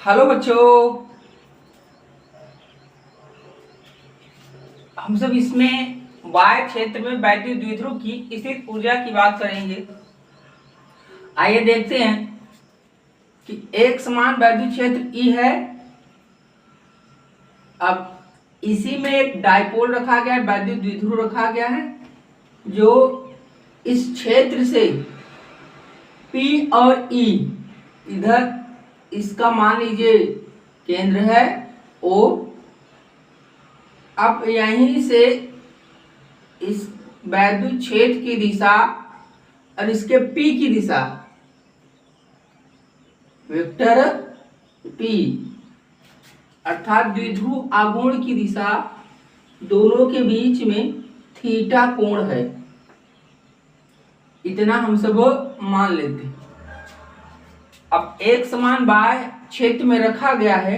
Hello बच्चों। हम सब इसमें वाय क्षेत्र में वैद्युत द्विध्रुव की स्थित ऊर्जा की बात करेंगे। आइए देखते हैं कि एक समान वैद्युत क्षेत्र ई है। अब इसी में एक डायपोल रखा गया है, वैद्युत द्विध्रुव रखा गया है, जो इस क्षेत्र से P और E, इधर इसका मान लीजिए केंद्र है O। अब यहीं से इस वैद्युत क्षेत्र की दिशा और इसके P की दिशा वेक्टर P अर्थात द्विध्रुव आघूर्ण की दिशा, दोनों के बीच में थीटा कोण है। इतना हम सब मान लेते हैं। अब एक समान बाह्य क्षेत्र में रखा गया है।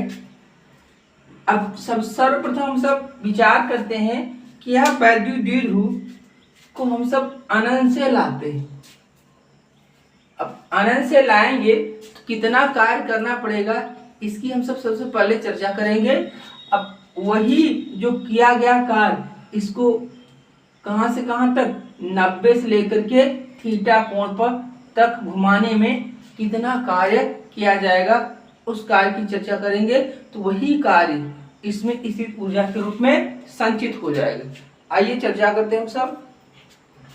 अब सर्वप्रथम हम सब विचार करते हैं कि यह वैद्युत द्विध्रुव को हम सब अनंत से लाते हैं। अब अनंत से लाएंगे तो कितना कार्य करना पड़ेगा, इसकी हम सब सबसे पहले चर्चा करेंगे। अब वही जो किया गया कार्य, इसको कहां से कहां तक, 90 से लेकर के थीटा कोण पर तक घुमाने में कितना कार्य किया जाएगा, उस कार्य की चर्चा करेंगे। तो वही कार्य इसमें स्थित ऊर्जा के रूप में संचित हो जाएगा। आइए चर्चा करते हैं हम सब।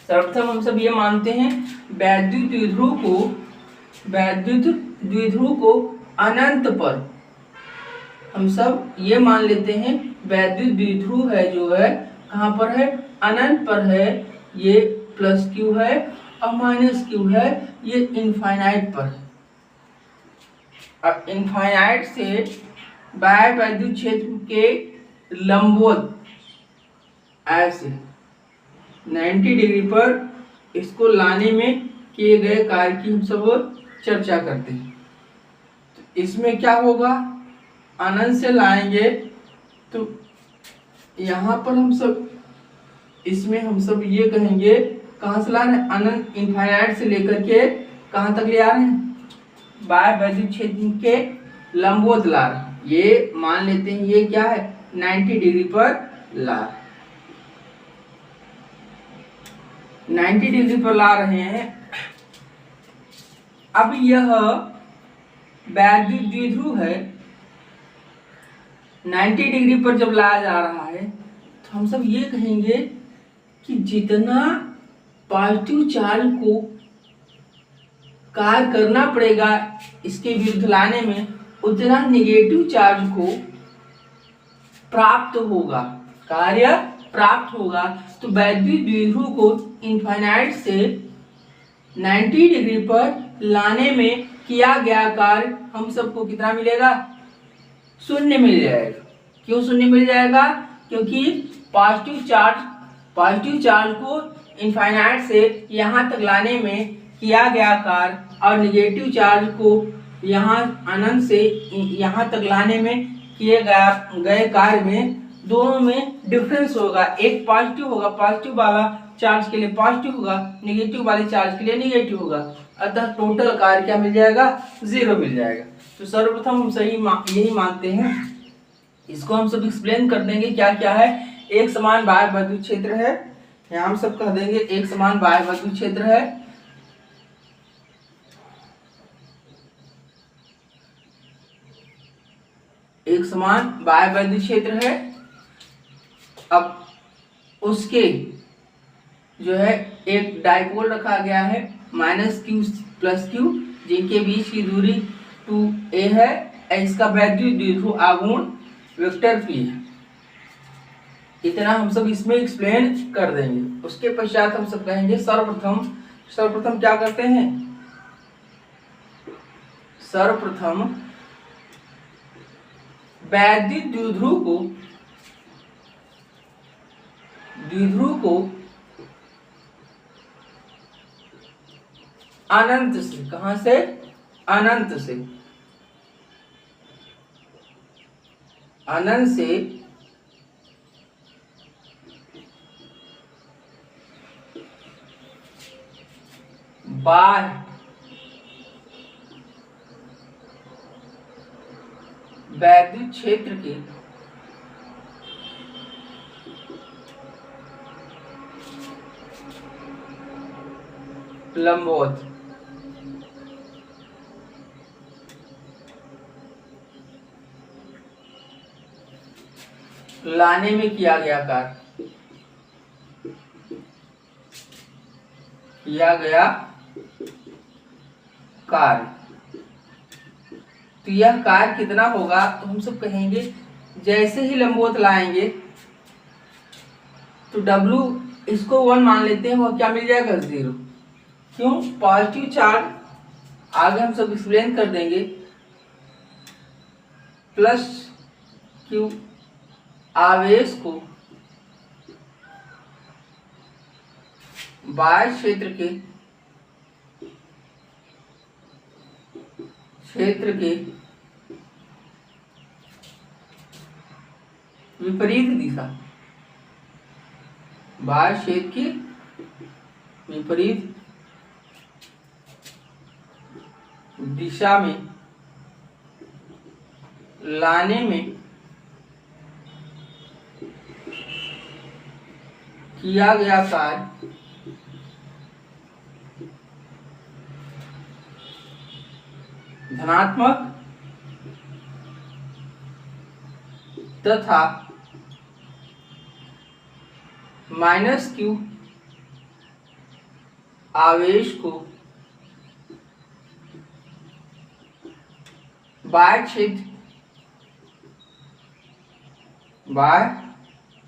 सर्वप्रथम हम सब ये मानते हैं वैद्युत द्विध्रुव को अनंत पर, हम सब ये मान लेते हैं वैद्युत द्विध्रुव है जो है कहां पर है, अनंत पर है। ये प्लस क्यू है और माइनस क्यू है, ये इनफाइनाइट पर है। अब इनफाइनाइट से बाह्य वैद्युत क्षेत्र के लंबवत ऐसे 90 डिग्री पर इसको लाने में किए गए कार्य की हम सब चर्चा करते हैं। तो इसमें क्या होगा, अनंत से लाएंगे तो यहाँ पर हम सब, इसमें हम सब ये कहेंगे कहाँ से ला रहे हैं, अनंत इनफाइनाइट से लेकर के कहाँ तक ले आ रहे हैं, बाह्य वैद्युत क्षेत्र के लंबवत ला रहे हैं। ये मान लेते हैं ये क्या है, 90 डिग्री पर ला रहे हैं, 90 डिग्री पर ला रहे हैं। अब यह वैद्युत द्विध्रुव है, 90 डिग्री पर जब लाया जा रहा है तो हम सब ये कहेंगे कि जितना पॉजिटिव चार्ज को कार्य करना पड़ेगा इसके विरुद्ध लाने में, उतना नेगेटिव चार्ज को प्राप्त होगा, कार्य प्राप्त होगा। तो वैद्युत द्विध्रुव को इनफाइनाइट से 90 डिग्री पर लाने में किया गया कार्य हम सबको कितना मिलेगा, शून्य मिल जाएगा। क्यों शून्य मिल जाएगा, क्योंकि पॉजिटिव चार्ज को इनफाइनाइट से यहाँ तक लाने में किया गया कार्य और नेगेटिव चार्ज को यहाँ अनंत से यहाँ तक लाने में किए गए कार्य में दोनों में डिफरेंस होगा। एक पॉजिटिव होगा, पॉजिटिव वाला चार्ज के लिए पॉजिटिव होगा, नेगेटिव वाले चार्ज के लिए नेगेटिव होगा। अतः टोटल कार्य क्या मिल जाएगा, 0 मिल जाएगा। तो सर्वप्रथम हम यही मानते हैं। इसको हम सब एक्सप्लेन कर देंगे क्या क्या है। एक समान बाह्य वैद्युत क्षेत्र है, यहाँ हम सब कह देंगे एक समान बाह्य वैद्युत क्षेत्र है। एक समान बाह्य वैद्युत क्षेत्र है। अब उसके जो है एक डायपोल रखा गया है, -q +q, जिनके बीच की दूरी 2a है। इसका वैद्युत द्विध्रुव आघूर्ण वेक्टर p है। इतना हम सब इसमें एक्सप्लेन कर देंगे। उसके पश्चात हम सब कहेंगे सर्वप्रथम क्या करते हैं, सर्वप्रथम वैद्युत द्विध्रुव को अनंत से, कहां से, अनंत से बाह्य वैद्युत क्षेत्र के लंबवत लाने में किया गया कार्य। तो यह कार्य कितना होगा, तो हम सब कहेंगे जैसे ही लंबवत लाएंगे तो W इसको 1 मान लेते हैं, वह क्या मिल जाएगा 0। क्यों? पॉजिटिव चार्ज आगे हम सब एक्सप्लेन कर देंगे, प्लस Q आवेश को बाह्य क्षेत्र के विपरीत दिशा, बाह्य क्षेत्र की विपरीत दिशा में लाने में किया गया कार्य धनात्मक तथा -Q आवेश को बाह्य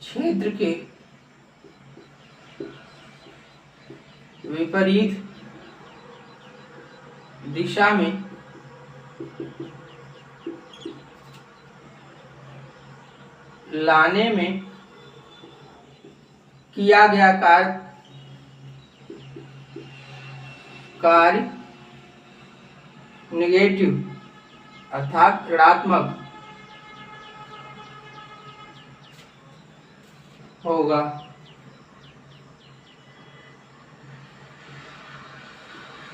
क्षेत्र के विपरीत दिशा में लाने में किया गया कार्य नेगेटिव अर्थात ऋणात्मक होगा।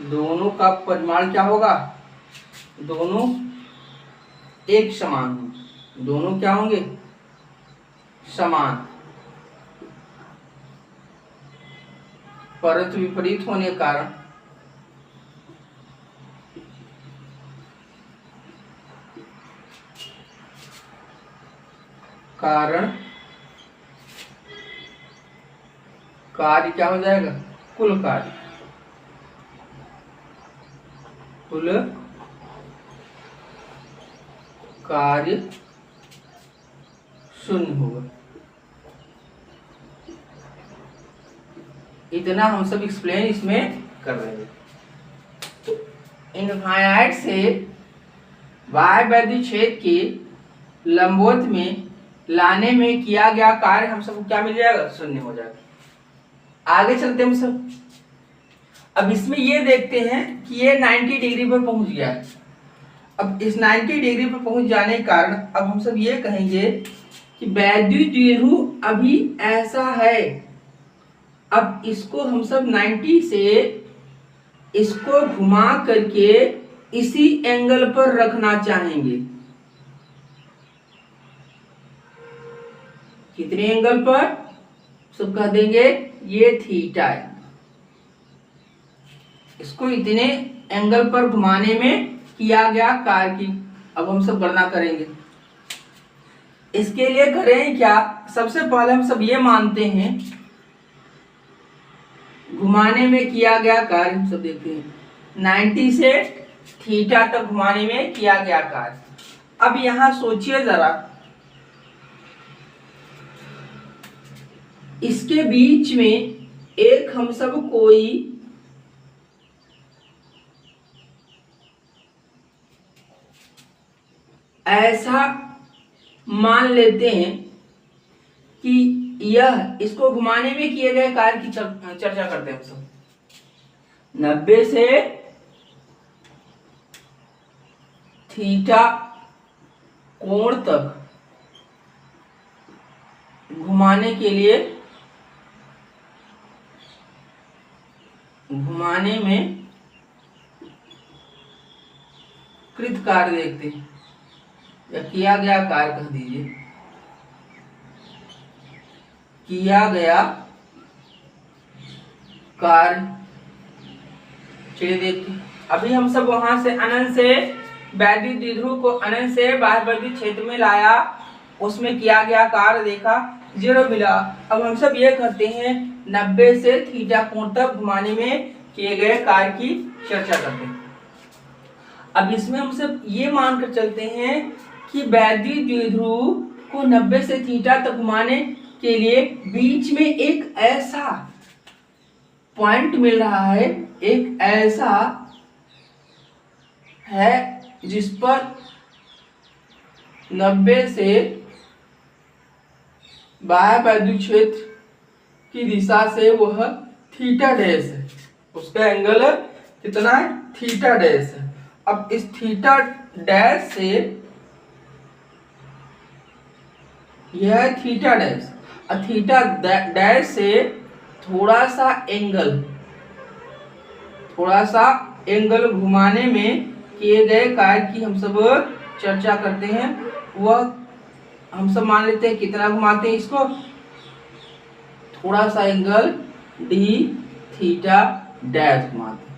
दोनों का परिमाण क्या होगा? दोनों एक समान होंगे। दोनों क्या होंगे? समान, परंतु विपरीत होने के कारण कार्य क्या हो जाएगा? कुल कार्य शून्य होगा। इतना हम सब एक्सप्लेन इसमें कर रहे हैं। तो इनफाइनाइट से बाह्य वैद्युत क्षेत्र के लंबवत में लाने में किया गया कार्य हम सबको क्या मिल जाएगा? शून्य हो जाएगा। आगे चलते हैं हम सब। अब इसमें ये देखते हैं कि ये 90 डिग्री पर पहुंच गया है। अब इस 90 डिग्री पर पहुंच जाने के कारण अब हम सब ये कहेंगे कि वैद्युत द्विध्रुव अभी ऐसा है। अब इसको हम सब 90 से इसको घुमा करके इसी एंगल पर रखना चाहेंगे। कितने एंगल पर? सब कह देंगे ये थीटा है। इसको इतने एंगल पर घुमाने में किया गया कार्य की अब हम सब गणना करेंगे। इसके लिए करें क्या? सबसे पहले हम सब ये मानते हैं घुमाने में किया गया कार्य, हम सब देखते हैं 90 से थीटा तक घुमाने में किया गया कार्य। अब यहां सोचिए जरा, इसके बीच में एक हम सब कोई ऐसा मान लेते हैं कि यह इसको घुमाने में किए गए कार्य की चर्चा करते हैं हम सब। 90 से थीटा कोण तक घुमाने के लिए घुमाने में कृत कार्य देखते हैं। या किया गया कार्य कह दीजिए, किया गया कार्य। चलिए देखते हैं। अभी हम सब वहां से अनंत से वैद्युत द्विध्रुव को अनंत से बाह्य वैद्युत क्षेत्र में लाया, उसमें किया गया कार्य देखा, 0 मिला। अब हम सब ये करते हैं 90 से थीटा कोण तक घुमाने में किए गए कार्य की चर्चा करते हैं। अब इसमें हम सब ये मानकर चलते हैं कि वैद्युत द्विध्रुव को 90 से थीटा तक घुमाने के लिए बीच में एक ऐसा पॉइंट मिल रहा है, एक ऐसा है जिस पर 90 से बाह्य वैद्युत क्षेत्र की दिशा से वह थीटा डैश है, उसका एंगल कितना है, थीटा डैश है। अब इस थीटा डैश से, यह थीटा डैश, थीटा डैश से थोड़ा सा एंगल घुमाने में किए गए कार्य की हम सब चर्चा करते हैं। वह हम सब मान लेते हैं कितना घुमाते हैं इसको, थोड़ा सा एंगल डी थीटा डैश घुमाते हैं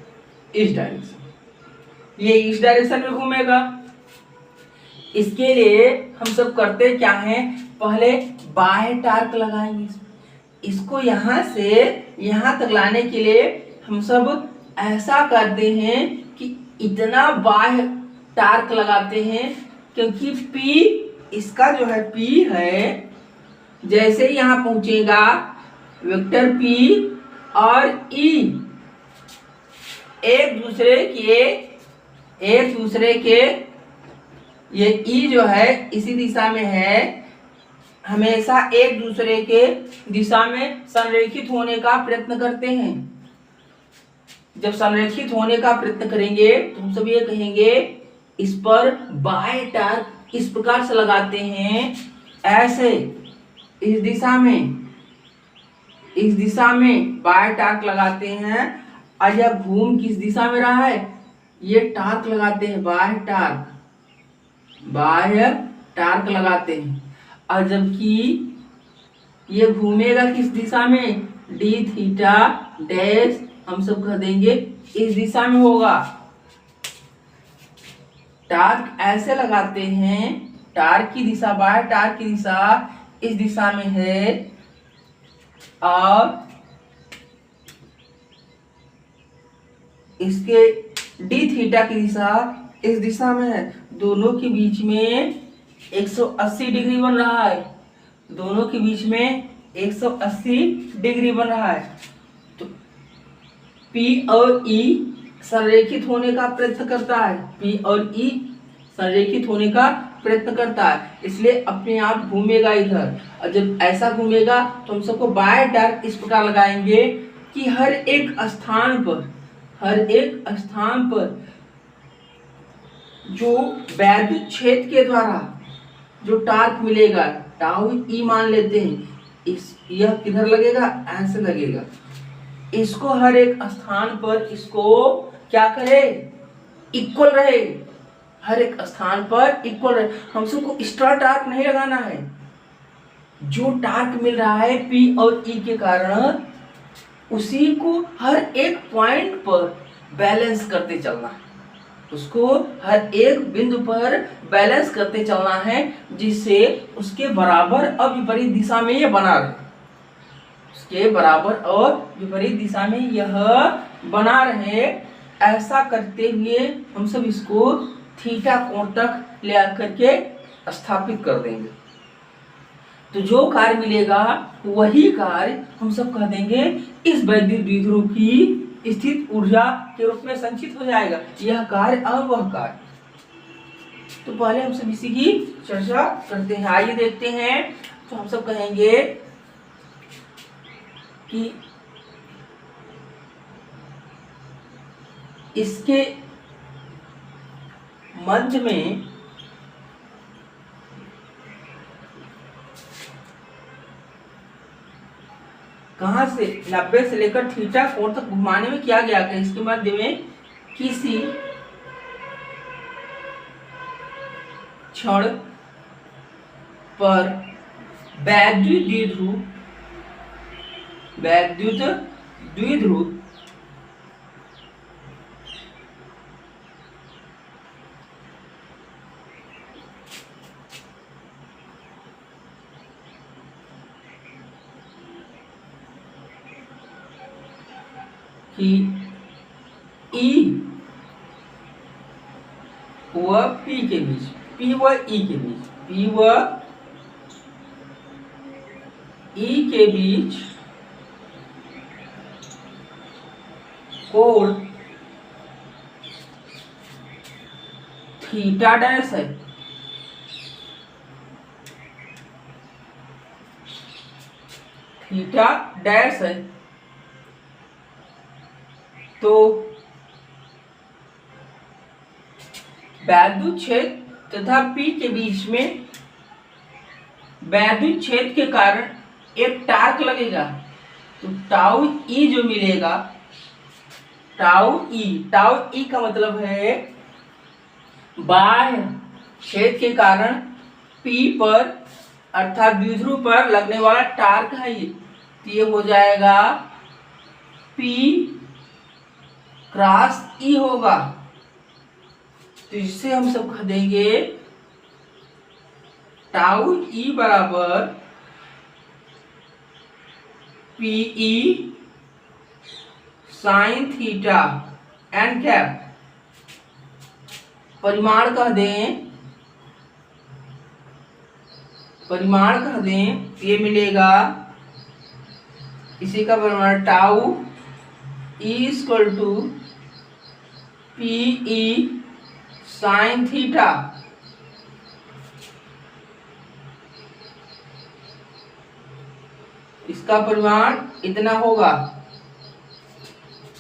इस डायरेक्शन, ये इस डायरेक्शन में घूमेगा। इसके लिए हम सब करते क्या हैं, पहले बाह्य टार्क लगाएंगे, इसको यहां से यहां तक लाने के लिए हम सब ऐसा करते हैं कि इतना बाह्य टार्क लगाते हैं, क्योंकि P इसका जो है P है, जैसे यहां पहुंचेगा वेक्टर P और E एक दूसरे के ये E जो है इसी दिशा में है, हमेशा एक दूसरे के दिशा में संरेखित होने का प्रयत्न करते हैं। जब संरेखित होने का प्रयत्न करेंगे तो हम सब ये कहेंगे इस पर बाह्य टार्क इस प्रकार से लगाते हैं, ऐसे इस दिशा में बाह्य टार्क लगाते हैं। और यह घूम किस दिशा में रहा है, ये टार्क लगाते हैं, बाह्य टार्क लगाते हैं। और जबकि ये घूमेगा किस दिशा में, डी थीटा डैश हम सब कह देंगे इस दिशा में होगा। टार्क ऐसे लगाते हैं, टार्क की दिशा, बाह्य टार्क की दिशा इस दिशा में है और इसके डी थीटा की दिशा इस दिशा में है। दोनों के बीच में 180 डिग्री बन रहा है, दोनों के बीच में 180 डिग्री बन रहा है। तो P और E संरेखित होने का प्रयत्न करता है, P और E संरेखित होने का प्रयत्न करता है, इसलिए अपने आप घूमेगा इधर। और जब ऐसा घूमेगा तो हम सबको बाह्य टार्क इस प्रकार लगाएंगे कि हर एक स्थान पर जो वैद्युत क्षेत्र के द्वारा जो टार्क मिलेगा, टाउ ई मान लेते हैं, यह किधर लगेगा, ऐसे लगेगा। इसको हर एक स्थान पर इसको क्या करे, इक्वल रहे, हर एक स्थान पर इक्वल रहे। हम सबको एक्स्ट्रा टार्क नहीं लगाना है, जो टार्क मिल रहा है P और E के कारण उसी को हर एक पॉइंट पर बैलेंस करते चलना है, उसको हर एक बिंदु पर बैलेंस करते चलना है, जिससे उसके बराबर और विपरीत दिशा में यह बना रहे, उसके बराबर और विपरीत दिशा में यह बना रहे। ऐसा करते हुए हम सब इसको थीटा कोण तक ले आकर के स्थापित कर देंगे। तो जो कार्य मिलेगा वही कार्य हम सब कह देंगे इस वैद्युत द्विध्रुव की स्थित ऊर्जा के रूप में संचित हो जाएगा, यह कार्य और वह कार्य। तो पहले हम सब इसी की चर्चा करते हैं, आइए देखते हैं। तो हम सब कहेंगे कि इसके मध्य में कहां से 90 से लेकर थीटा कोण तक घुमाने में किया गया है, इसके मध्य में किसी क्षण पर वैद्युत द्विध्रुव कि E व P के बीच, P व E के बीच, P व E के बीच कोण थीटा डैश है। थीटा डैश है तो वैद्युत क्षेत्र तथा P के बीच में वैद्युत क्षेत्र के कारण एक टार्क लगेगा। तो टाउ ई जो मिलेगा, टाउ ई का मतलब है बाह्य क्षेत्र के कारण P पर अर्थात द्विध्रुव पर लगने वाला टार्क है ये। तो ये हो जाएगा P क्रॉस ई होगा। तो इससे हम सब कह देंगे टाउ ई बराबर PE sine theta N cap. परिमाण कह दें ये मिलेगा, इसी का परिमाण tau E equal to PE sine theta. इसका परिमाण इतना होगा।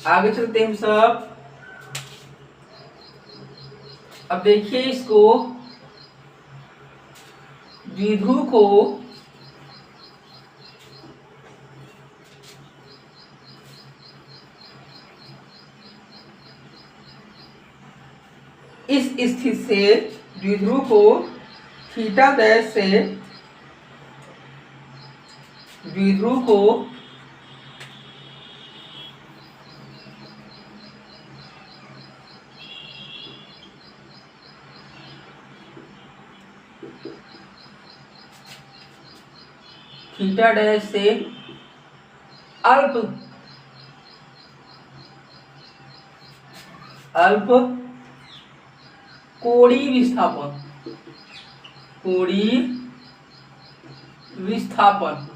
आगे चलते हैं हम सब। अब देखिए इसको, द्विध्रुव को इस स्थिति से द्विध्रुव को थीटा डैश से द्विध्रुव को थीटा डैश से अल्प कोणीय विस्थापन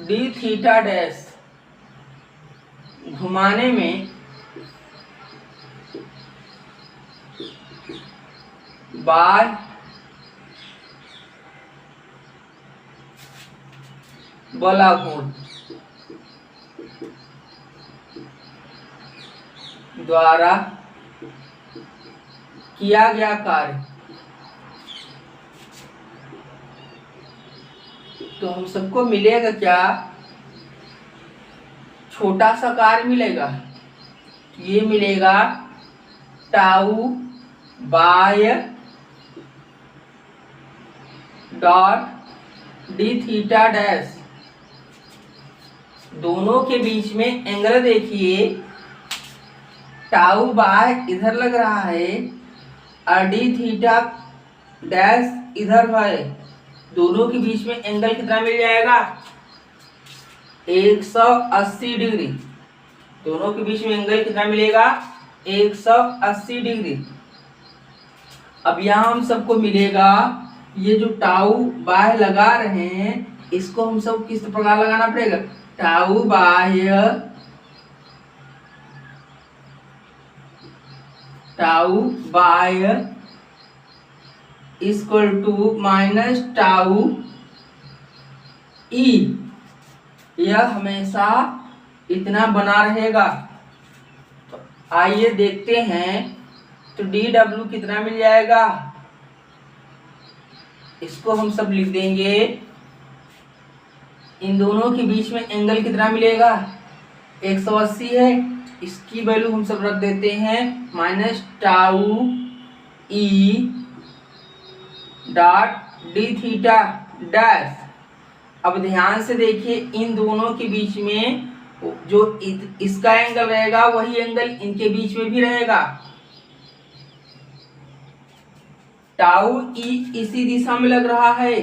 डी थीटा डैश घुमाने में बाह्य बलाघूर्ण द्वारा किया गया कार्य। तो हम सबको मिलेगा क्या? छोटा सा कार्य मिलेगा। ये मिलेगा tau by dot d theta dash. दोनों के बीच में एंगल देखिए, टाउ बाय इधर लग रहा है और डी थीटा डैश इधर है। दोनों के बीच में एंगल कितना मिल जाएगा? 180 डिग्री। दोनों के बीच में एंगल कितना मिलेगा? 180 डिग्री। अब यहाँ हम सबको मिलेगा, ये जो टाउ बाह्य लगा रहे हैं इसको हम सब किस प्रकार लगाना पड़ेगा? टाउ बाह्य इक्वल टू माइनस टाउ ई। यह हमेशा इतना बना रहेगा। तो आइए देखते हैं, तो डी डब्ल्यू कितना मिल जाएगा? इसको हम सब लिख देंगे। इन दोनों के बीच में एंगल कितना मिलेगा? 180 है, इसकी वैल्यू हम सब रख देते हैं minus tau E dot d theta dash. अब ध्यान से देखिए, इन दोनों के बीच में जो इसका एंगल रहेगा वही एंगल इनके बीच में भी रहेगा। टाउ ई इसी दिशा में लग रहा है,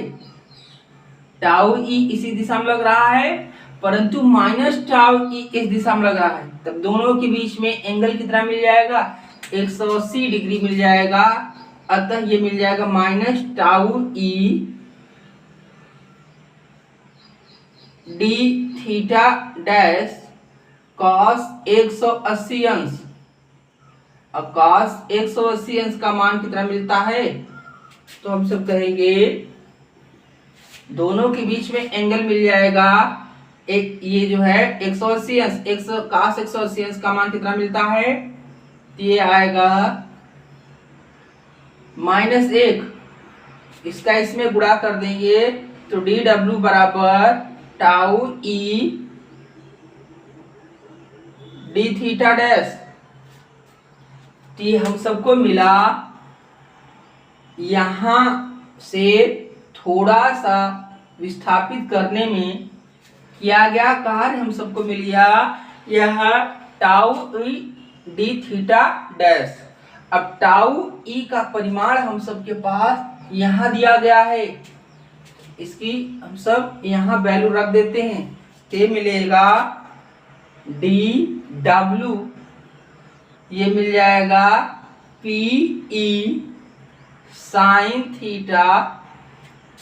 टाउ ई इसी दिशा में लग रहा है, परंतु माइनस टाउ ई इस दिशा में लग रहा है। तब दोनों के बीच में एंगल कितना मिल जाएगा? 180 डिग्री मिल जाएगा। अतः ये मिल जाएगा minus tau E D theta dash cos 180 अंश। अब कॉस 180 अंश का मान कितना मिलता है? तो हम सब कहेंगे दोनों के बीच में एंगल मिल जाएगा एक, ये जो है 180 अंश, कॉस 180 अंश का मान कितना मिलता है? ये आएगा -1, इसका इसमें गुणा कर देंगे तो डी डब्ल्यू बराबर tau E D theta dash. ये हम सबको मिला, यहां से थोड़ा सा विस्थापित करने में किया गया कार्य हम सबको मिल गया यह tau E D theta dash. अब टाउ ई का परिमाण हम सबके पास यहां दिया गया है, इसकी हम सब यहां वैल्यू रख देते हैं। ये मिलेगा डी डब्ल्यू, ये मिल जाएगा पी ई साइन थीटा।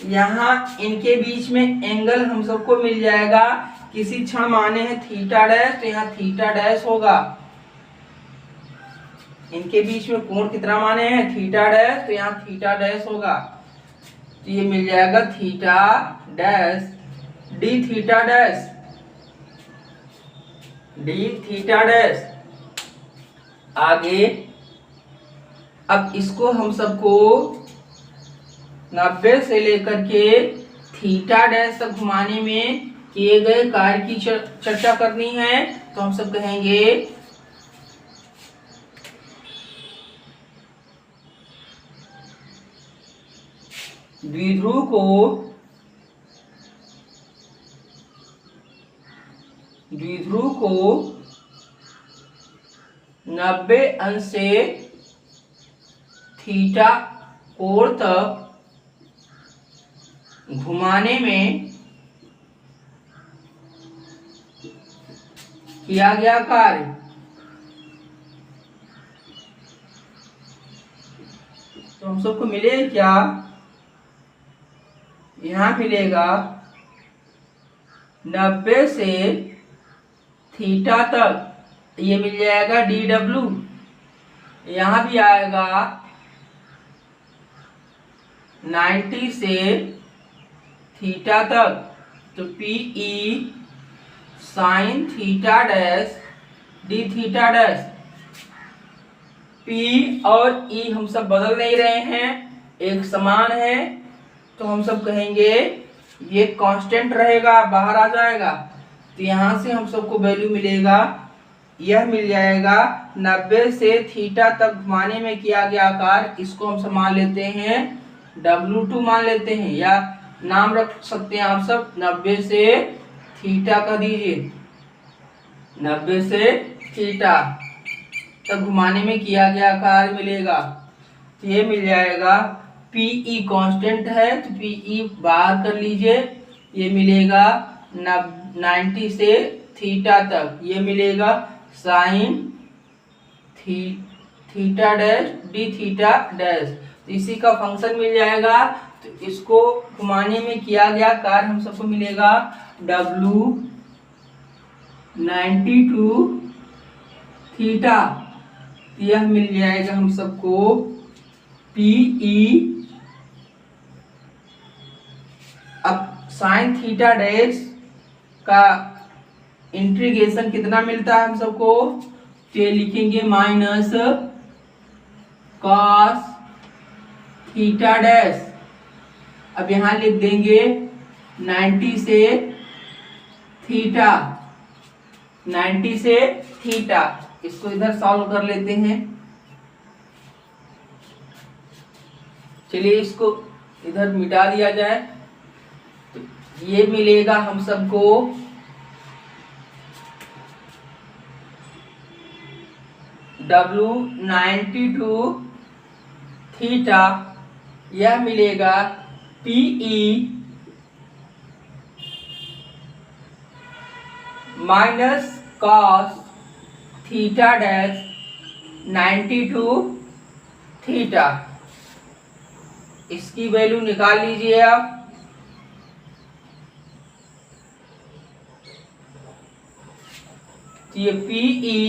यहाँ इनके बीच में एंगल हम सबको मिल जाएगा, किसी क्षण माने हैं थीटा डैश, तो यहाँ थीटा डैश होगा। इनके बीच में कोण कितना माने हैं? थीटा डैश, तो यहाँ थीटा डैश होगा। तो ये मिल जाएगा theta dash D theta dash, D theta dash. आगे अब इसको हम सबको 90 से लेकर के थीटा डैश तक घुमाने में किए गए कार्य की चर्चा करनी है। तो हम सब कहेंगे द्विध्रुव को 90 अंश से थीटा कोण तक घुमाने में किया गया कार्य। तो हम सबको मिले क्या? यहाँ मिलेगा 90 से थीटा तक, ये मिल जाएगा डी डब्ल्यू। यहाँ भी आएगा 90 से थीटा तक, तो P E sine theta dash D theta dash. P और ई हम सब बदल नहीं रहे हैं, एक समान है, तो हम सब कहेंगे ये कांस्टेंट रहेगा, बाहर आ जाएगा। तो यहाँ से हम सबको वैल्यू मिलेगा, यह मिल जाएगा 90 से थीटा तक घुमाने में किया गया कार्य, इसको हम सब मान लेते हैं W2 मान लेते हैं, या नाम रख सकते हैं आप सब 90 से थीटा का दीजिए, 90 से थीटा तक घुमाने में किया गया कार्य मिलेगा। तो ये मिल जाएगा पीई कांस्टेंट है, तो पीई बाहर कर लीजिए, ये मिलेगा 90 से थीटा तक, ये मिलेगा sine theta dash D theta dash. तो इसी का फंक्शन मिल जाएगा। तो इसको घुमाने में किया गया कार्य हम सबको मिलेगा W 92 थीटा, यह मिल जाएगा हम सबको पीई। अब साइन थीटा डैश का इंटीग्रेशन कितना मिलता है हम सबको? तो ये लिखेंगे माइनस कॉस थीटा डैश। अब यहाँ लिख देंगे 90 से थीटा, 90 से थीटा। इसको इधर सॉल्व कर लेते हैं। चलिए इसको इधर मिटा दिया जाए। तो ये मिलेगा हम सबको W92 थीटा, यह मिलेगा PE minus cos theta dash 92 theta. इसकी वैल्यू निकाल लीजिए आप। तो ये PE,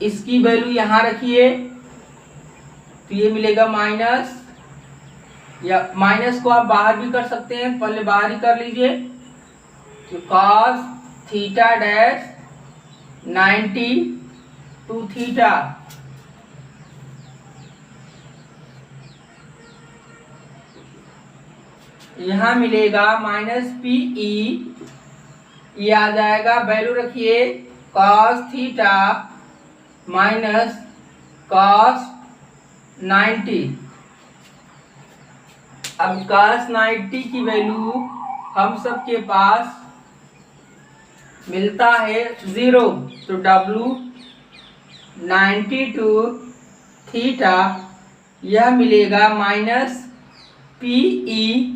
इसकी वैल्यू यहां रखिए, तो ये मिलेगा माइनस, या माइनस को आप बाहर भी कर सकते हैं, पहले बाहर ही कर लीजिए। तो कॉस थीटा डैश 92 थीटा, यहां मिलेगा माइनस PE, ये आ जाएगा, वैल्यू रखिए कॉस थीटा माइनस कॉस 90। अब cos 90 की वैल्यू हम सबके पास मिलता है 0, तो W92 थीटा, यह मिलेगा माइनस PE,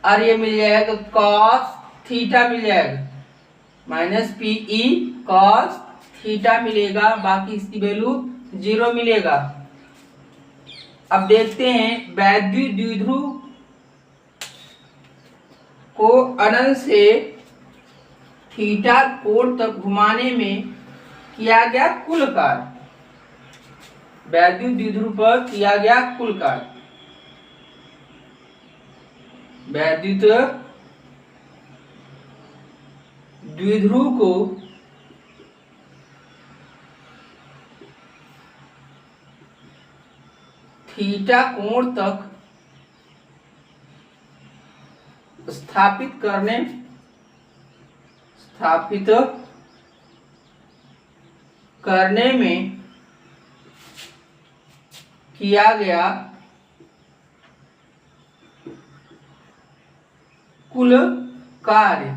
और ये मिल जाएगा cos थीटा मिल जाएगा, माइनस PE cos थीटा मिलेगा, बाकी इसकी वैल्यू 0 मिलेगा। अब देखते हैं वैद्युत द्विध्रुव को अनंत से थीटा कोण तक घुमाने में किया गया कुल कार्य। वैद्युत द्विध्रुव पर किया गया कुल कार्य। वैद्युत द्विध्रुव को थीटा कोण तक स्थापित करने में किया गया कुल कार्य।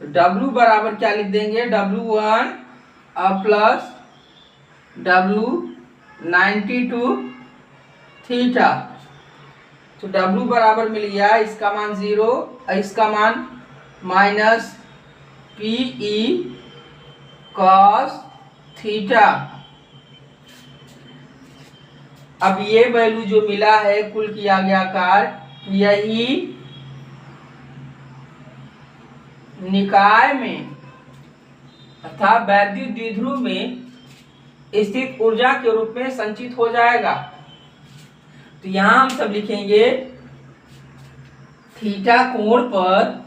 तो W बराबर क्या लिख देंगे, W1 प्लस W92 थीटा। तो W बराबर मिल गया, इसका मान 0, इसका मान माइनस PE cos थीटा। अब ये वैल्यू जो मिला है कुल किया गया कार्य, यही निकाय में अर्थात वैद्युत द्विध्रुव में स्थित ऊर्जा के रूप में संचित हो जाएगा। तो यहां हम सब लिखेंगे थीटा कोण पर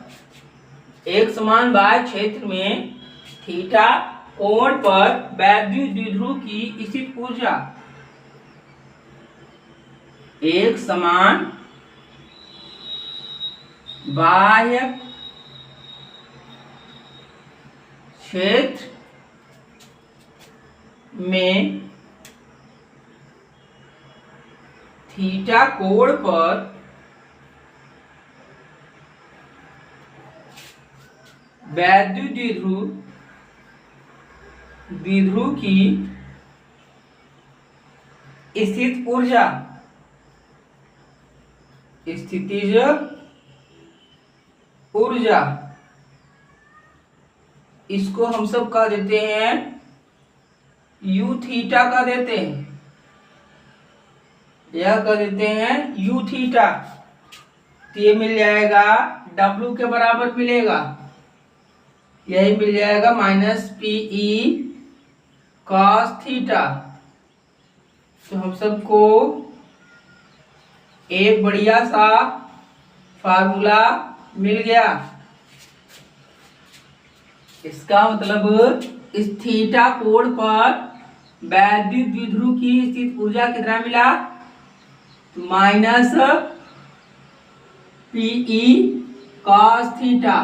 एक समान बाह्य क्षेत्र में थीटा कोण पर वैद्युत द्विध्रुव की स्थित ऊर्जा, एक समान बाह्य क्षेत्र में थीटा कोण पर वैद्युत द्विध्रुव की स्थित ऊर्जा, स्थितिज ऊर्जा, इसको हम सब कह देते हैं U थीटा कह देते हैं, यह कह देते हैं U थीटा। तो ये मिल जाएगा W के बराबर मिलेगा, यही मिल जाएगा माइनस PE cos थीटा। तो हम सबको एक बढ़िया सा फार्मूला मिल गया। इसका मतलब इस थीटा कोण पर वैद्युत द्विध्रुव की स्थित ऊर्जा कितना मिला, minus PE cos theta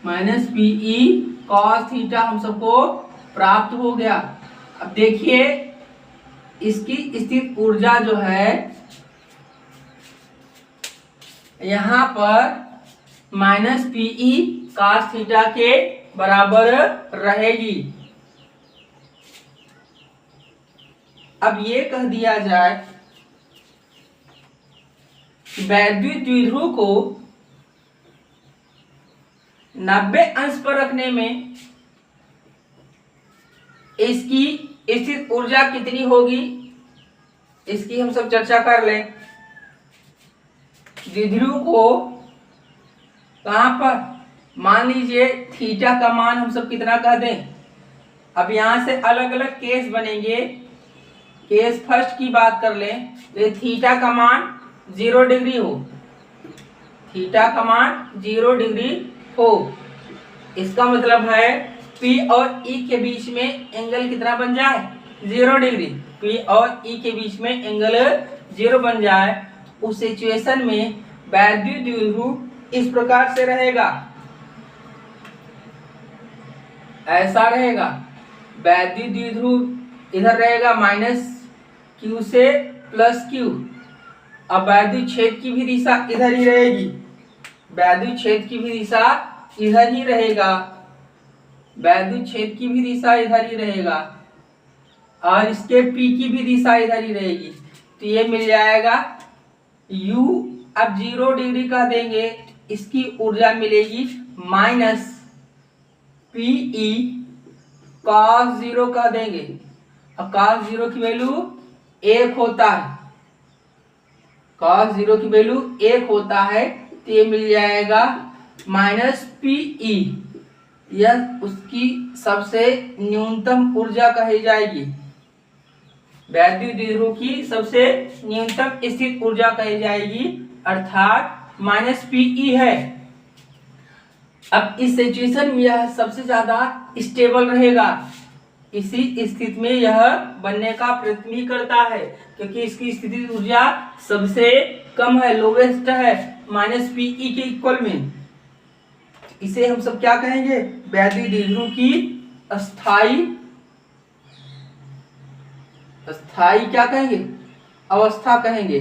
minus PE cos theta हम सबको प्राप्त हो गया। अब देखिए इसकी स्थित ऊर्जा जो है यहां पर माइनस पीई कॉस थीटा के बराबर रहेगी। अब ये कह दिया जाए कि वैद्युत द्विध्रुव को 90 अंश पर रखने में इसकी स्थित ऊर्जा कितनी होगी, इसकी हम सब चर्चा कर लें। द्विध्रुव को कहां पर, मान लीजिए थीटा का मान हम सब कितना कह दें। अब यहां से अलग अलग केस बनेंगे। केस फर्स्ट की बात कर लें तो थीटा का मान 0 डिग्री हो, थीटा का मान 0 डिग्री हो, इसका मतलब है P और E के बीच में एंगल कितना बन जाए, 0 डिग्री। P और E के बीच में एंगल 0 बन जाए। उस सिचुएशन में वैद्युत द्विध्रुव इस प्रकार से रहेगा, ऐसा रहेगा। वैद्युत द्विध्रुव इधर रहेगा माइनस Q से प्लस Q। अब वैद्युत क्षेत्र की भी दिशा इधर ही रहेगी, वैद्युत क्षेत्र की भी दिशा इधर ही रहेगा, वैद्युत क्षेत्र की भी दिशा इधर ही रहेगा और इसके P की भी दिशा इधर ही रहेगी। तो ये मिल जाएगा U। अब 0 डिग्री का देंगे, इसकी ऊर्जा मिलेगी माइनस PE cos 0 का देंगे। अब cos 0 की वैल्यू 1 होता है, cos 0 की वैल्यू 1 होता है, तो ये मिल जाएगा माइनस PE। यह उसकी सबसे न्यूनतम ऊर्जा कही जाएगी, वैद्युत द्विध्रुव की सबसे न्यूनतम स्थित ऊर्जा कही जाएगी, अर्थात माइनस PE है। अब इस सिचुएशन में यह सबसे ज्यादा स्टेबल रहेगा, इसी स्थिति में यह बनने का प्रयत्न भी करता है क्योंकि इसकी स्थिति ऊर्जा सबसे कम है, लोवेस्ट है, माइनस PE के इक्वल में। इसे हम सब क्या कहेंगे, वैद्युत द्विध्रुव की अस्थाई क्या कहेंगे, अवस्था कहेंगे।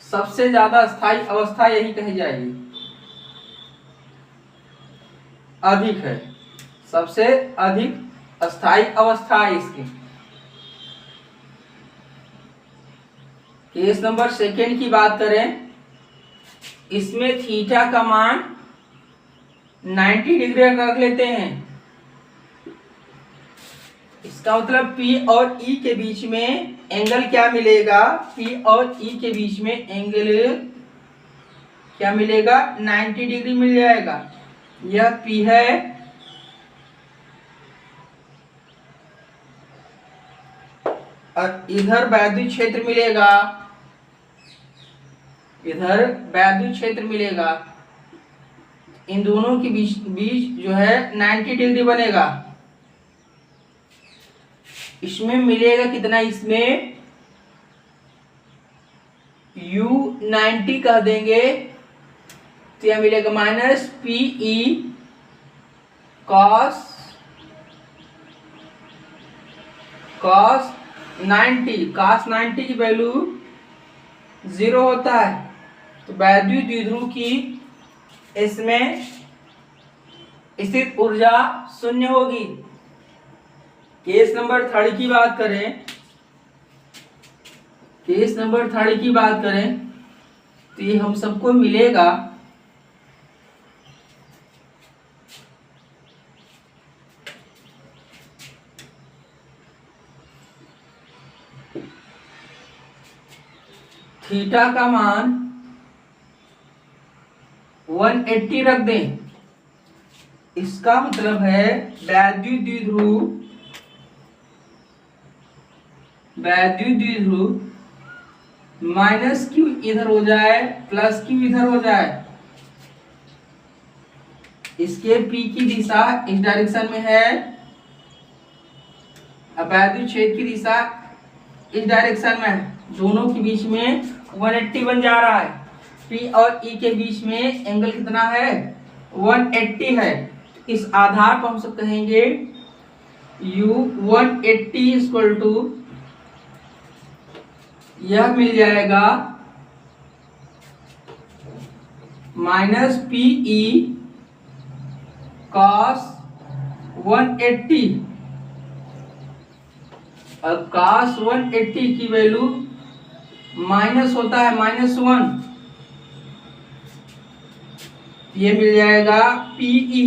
सबसे ज्यादा स्थायी अवस्था यही कही जाएगी, अधिक है, सबसे अधिक अस्थायी अवस्था है इसकी। केस नंबर सेकेंड की बात करें, इसमें थीटा का मान 90 डिग्री रख लेते हैं। इसका मतलब P और E के बीच में एंगल क्या मिलेगा, P और E के बीच में एंगल क्या मिलेगा, 90 डिग्री मिल जाएगा। यह P है, और इधर वैद्युत क्षेत्र मिलेगा, इधर वैद्युत क्षेत्र मिलेगा। इन दोनों के बीच जो है 90 डिग्री बनेगा। इसमें मिलेगा कितना, इसमें U90 कह देंगे तो यह मिलेगा माइनस PE cos 90 की वैल्यू 0 होता है, तो वैद्युत द्विध्रुव की इसमें स्थित ऊर्जा 0 होगी। केस नंबर थर्ड की बात करें, केस नंबर थर्ड की बात करें तो ये हम सबको मिलेगा थीटा का मान 180 रख दें। इसका मतलब है वैद्युत द्विध्रुव माइनस Q इधर हो जाए, प्लस Q इधर हो जाए। इसके P की दिशा इस डायरेक्शन में है, अब वैद्युत क्षेत्र की दिशा इस डायरेक्शन में है, दोनों के बीच में 180 बन जा रहा है। P और E के बीच में एंगल कितना है? 180 है। इस आधार पर हम सब कहेंगे U 180 इक्वल टू, यह मिल जाएगा माइनस PE cos 180। अब cos 180 की वैल्यू माइनस होता है -1, ये मिल जाएगा PE।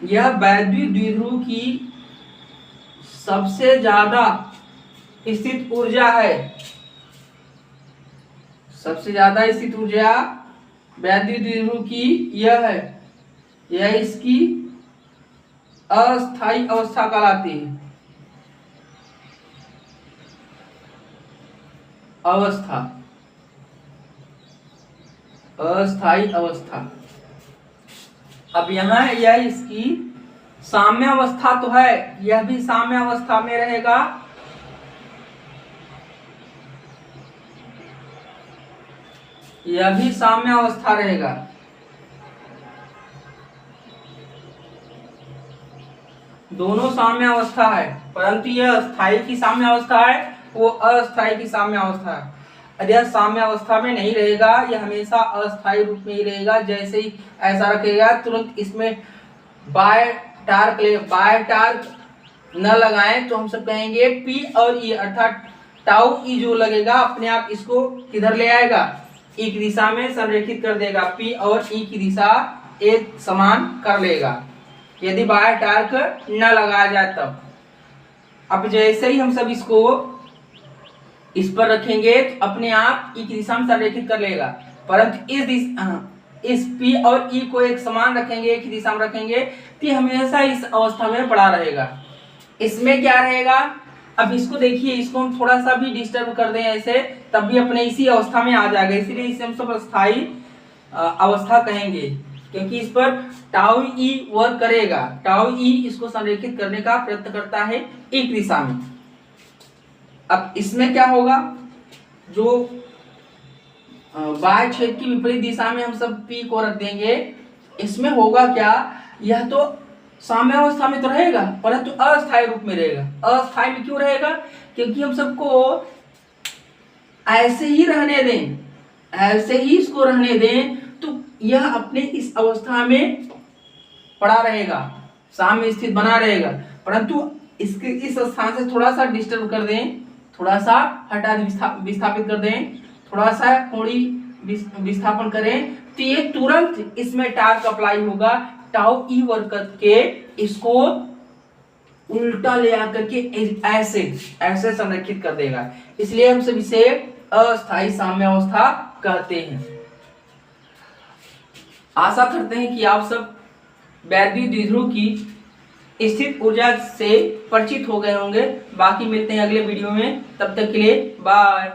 यह वैद्युत द्विध्रुव की सबसे ज्यादा स्थित ऊर्जा है। सबसे ज्यादा स्थित ऊर्जा वैद्युत द्विध्रुव की यह है, यह इसकी अस्थायी अवस्था कहलाती है। अवस्था, अस्थायी अवस्था। अब यहाँ यह इसकी साम्य अवस्था तो है, यह भी साम्य अवस्था में रहेगा। यह भी साम्य अवस्था रहेगा। दोनों साम्य अवस्था है, परंतु यह स्थायी की साम्य अवस्था है, वो अस्थायी की साम्य अवस्था है। यदि यह साम्य अवस्था में नहीं रहेगा, यह हमेशा अस्थायी रूप में ही रहेगा। जैसे ही ऐसा रखेगा तुरंत इसमें बाय टार्क न लगाएं तो हम सब कहेंगे P और E अर्थात टाउ E जो लगेगा अपने आप इसको किधर ले आएगा? E की दिशा में संरेखित कर देगा। P और E की दिशा एक समान कर लेगा यदि बाय टार्क न लगाया जाए तब। अब जैसे ही हम सब इसको इस पर रखेंगे तो अपने आप E की दिशा में संरेखित कर लेगा, परंतु इस P और E को एक समान रखेंगे, एक ही दिशा में रखेंगे तो हमेशा इस अवस्था में पड़ा रहेगा। इसमें क्या रहेगा? अब इसको देखिए, इसको हम थोड़ा सा भी डिस्टर्ब कर दें ऐसे, तब भी अपने इसी अवस्था में आ जाएगा। इसलिए इसे हम सब अस्थायी अवस्था कहेंगे, क्योंकि इस पर टाउ E वर्क करेगा। टाउ E इसको संरेखित करने का प्रयत्न करता है एक दिशा में। अब इसमें क्या होगा? जो बाह्य क्षेत्र की विपरीत दिशा में हम सब P को रख देंगे। इसमें होगा क्या? यह तो साम्य अवस्था में तो रहेगा, परंतु अस्थायी रूप में रहेगा। अस्थायी में क्यों रहेगा? क्योंकि हम सबको ऐसे ही रहने दें, ऐसे ही इसको रहने दें तो यह अपने इस अवस्था में पड़ा रहेगा, साम्य स्थित बना रहेगा। परंतु इसके इस स्थान से थोड़ा सा डिस्टर्ब कर दें, थोड़ा सा हटा विस्थापित कर दें, थोड़ा सा कोणीय विस्थापन करें तो ये तुरंत इसमें टार्क अप्लाई होगा। टाउ E वर्क करके इसको उल्टा ले आकर के ऐसे ऐसे संरेखित कर देगा। इसलिए हम सब इसे अस्थायी साम्य अवस्था कहते हैं। आशा करते हैं कि आप सब वैद्युत द्विध्रुव की स्थित ऊर्जा से परिचित हो गए होंगे। बाकी मिलते हैं अगले वीडियो में, तब तक के लिए बाय।